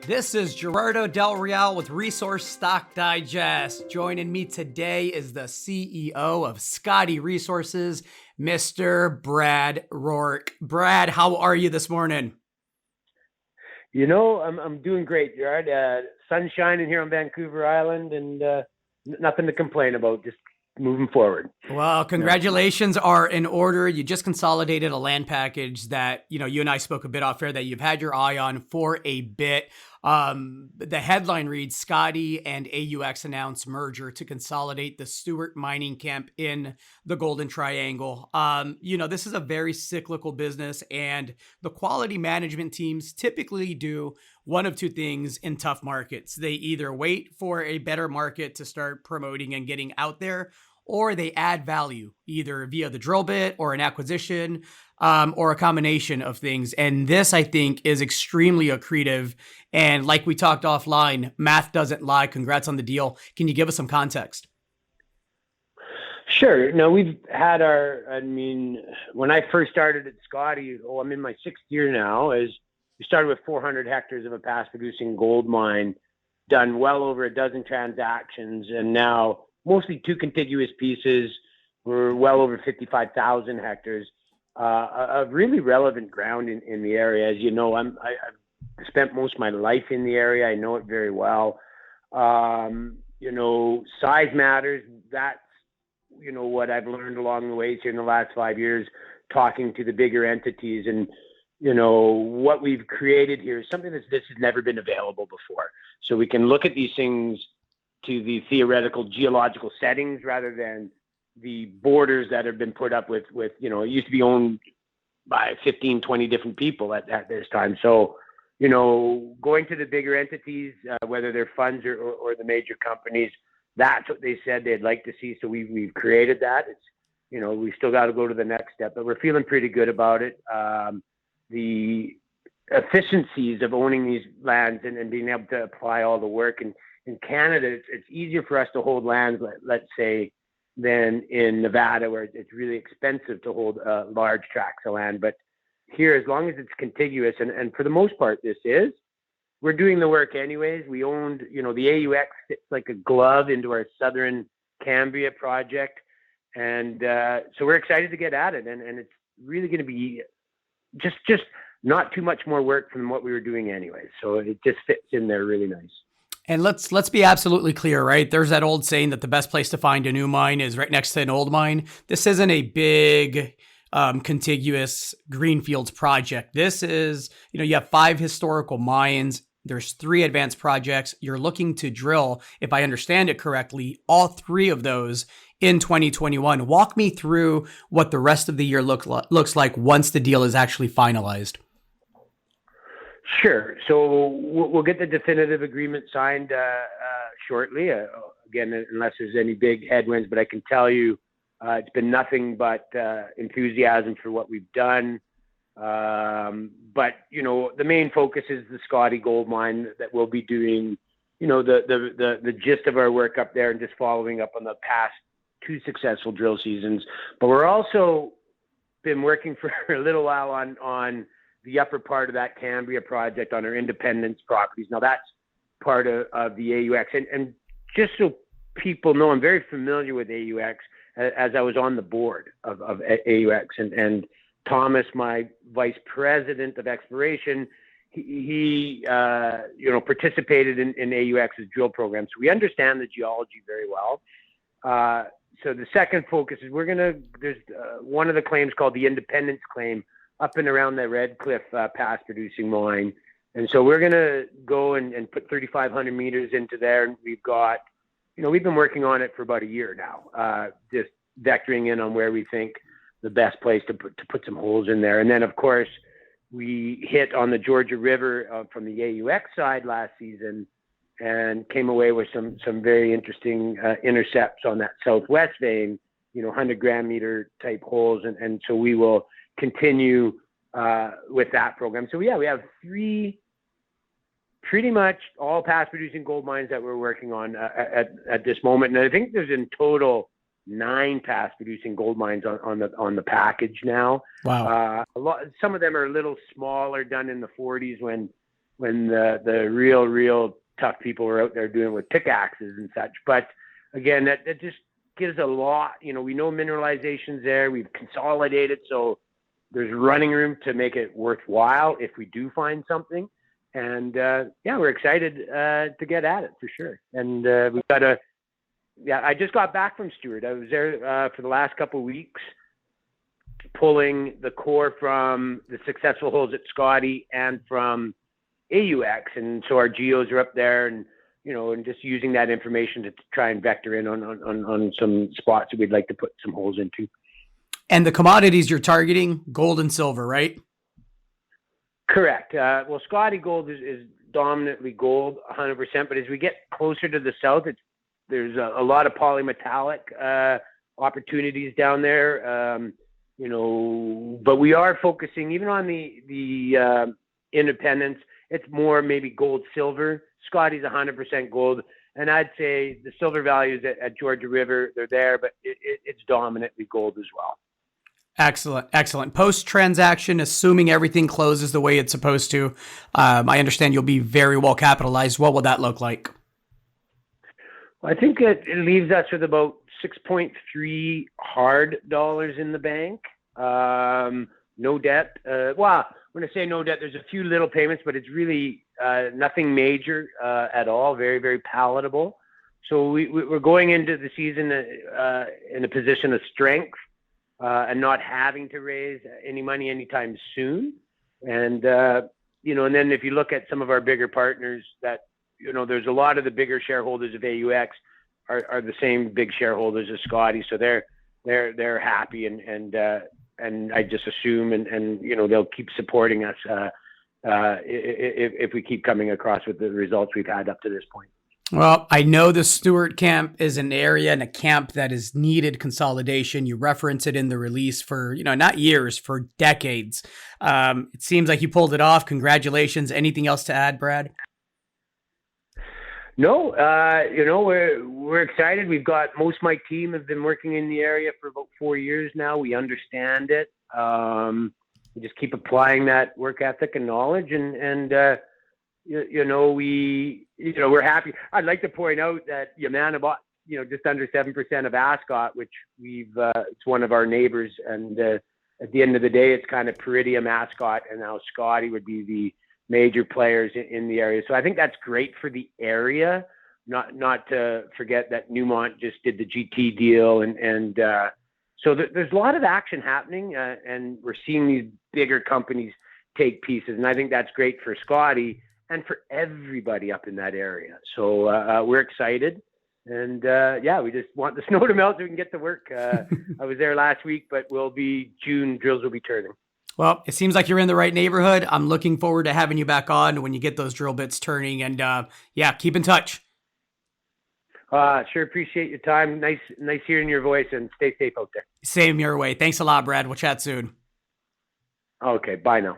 This is Gerardo Del Real with Resource Stock Digest. Joining me today is the CEO of Scottie Resources, Mr. Brad Rourke. Brad, how are you this morning? You know, I'm doing great, Gerard. Sun's shining here on Vancouver Island, and nothing to complain about. Just moving forward. Well, congratulations are in order. You just consolidated a land package that, you and I spoke a bit off air that you've had your eye on for a bit. The headline reads, Scottie and AUX announce merger to consolidate the Stewart mining camp in the Golden Triangle. This is a very cyclical business, and the quality management teams typically do one of two things in tough markets. They either wait for a better market to start promoting and getting out there, or they add value either via the drill bit or an acquisition, or a combination of things. And this, I think, is extremely accretive. And like we talked offline, math doesn't lie. Congrats on the deal. Can you give us some context? Sure. No, we've had when I first started at Scottie, I'm in my sixth year now, as we started with 400 hectares of a past producing gold mine, done well over a dozen transactions, and now mostly two contiguous pieces. We're well over 55,000 hectares of really relevant ground in the area. As you know, I've spent most of my life in the area. I know it very well. Size matters. That's, what I've learned along the way here in the last 5 years, talking to the bigger entities. And, what we've created here is something this has never been available before. So we can look at these things to the theoretical geological settings rather than the borders that have been put up with, it used to be owned by 15, 20 different people at this time. So, going to the bigger entities, whether they're funds or the major companies, that's what they said they'd like to see. So we've created that. It's, we still got to go to the next step, but we're feeling pretty good about it. The efficiencies of owning these lands and being able to apply all the work. And in Canada, it's easier for us to hold lands, let's say, than in Nevada, where it's really expensive to hold large tracts of land. But here, as long as it's contiguous, and for the most part, we're doing the work anyways. We owned, the AUX fits like a glove into our southern Cambria project. And so we're excited to get at it. And it's really going to be just not too much more work from what we were doing anyways. So it just fits in there really nice. And let's be absolutely clear, right? There's that old saying that the best place to find a new mine is right next to an old mine. This isn't a big contiguous greenfields project. This is, you have 5 historical mines. There's 3 advanced projects. You're looking to drill, if I understand it correctly, all 3 of those in 2021. Walk me through what the rest of the year looks like once the deal is actually finalized. Sure. So we'll get the definitive agreement signed shortly. Again, unless there's any big headwinds, but I can tell you it's been nothing but enthusiasm for what we've done. But the main focus is the Scottie gold mine that we'll be doing. The gist of our work up there and just following up on the past 2 successful drill seasons. But we're also been working for a little while on the upper part of that Cambria project on our Independence properties. Now that's part of the AUX. And just so people know, I'm very familiar with AUX as I was on the board of AUX. And Thomas, my vice president of exploration, he participated in AUX's drill program. So we understand the geology very well. So the second focus is there's one of the claims called the Independence claim up and around the Red Cliff past producing mine. And so we're going to go and put 3,500 meters into there. And we've got, we've been working on it for about a year now, just vectoring in on where we think the best place to put some holes in there. And then, of course, we hit on the Georgia River from the AUX side last season and came away with some very interesting intercepts on that southwest vein, 100 gram meter type holes. And so we will continue with that program. So yeah, we have 3 pretty much all past producing gold mines that we're working on at this moment. And I think there's in total 9 past producing gold mines on the package now. Wow. Some of them are a little smaller, done in the 40s when when the real tough people were out there doing it with pickaxes and such. But again, that just gives a lot. You know, we know mineralization's there. We've consolidated, so there's running room to make it worthwhile if we do find something. And we're excited to get at it for sure. And we've got I just got back from Stewart. I was there for the last couple of weeks, pulling the core from the successful holes at Scottie and from AUX. And so our geos are up there, and and just using that information to try and vector in on some spots that we'd like to put some holes into. And the commodities you're targeting, gold and silver, right? Correct. Well, Scottie gold is dominantly gold, 100%. But as we get closer to the south, there's a lot of polymetallic opportunities down there. But we are focusing even on the independents. It's more maybe gold, silver. Scottie's 100% gold. And I'd say the silver values at Georgia River, they're there, but it's dominantly gold as well. Excellent. Post-transaction, assuming everything closes the way it's supposed to, I understand you'll be very well capitalized. What will that look like? Well, I think it leaves us with about 6.3 hard dollars in the bank. No debt. When I say no debt, there's a few little payments, but it's really nothing major at all. Very, very palatable. So we're going into the season in a position of strength. And not having to raise any money anytime soon. And, and then if you look at some of our bigger partners that, there's a lot of the bigger shareholders of AUX are the same big shareholders as Scottie. So they're happy and I just assume, and they'll keep supporting us if we keep coming across with the results we've had up to this point. Well, I know the Stewart camp is an area and a camp that has needed consolidation. You reference it in the release for, not years, for decades. It seems like you pulled it off. Congratulations. Anything else to add, Brad? No, we're excited. We've got most of my team have been working in the area for about 4 years now. We understand it. We just keep applying that work ethic and knowledge, and we're happy. I'd like to point out that Yamana bought, just under 7% of Ascot, which it's one of our neighbors. And at the end of the day, it's kind of Peridium, Ascot, and now Scottie would be the major players in the area. So I think that's great for the area. Not to forget that Newmont just did the GT deal, and so there's a lot of action happening, and we're seeing these bigger companies take pieces, and I think that's great for Scottie and for everybody up in that area. So we're excited. And we just want the snow to melt so we can get to work. I was there last week, but June, drills will be turning. Well, it seems like you're in the right neighborhood. I'm looking forward to having you back on when you get those drill bits turning. And keep in touch. Sure appreciate your time. Nice hearing your voice, and stay safe out there. Same your way. Thanks a lot, Brad. We'll chat soon. Okay, bye now.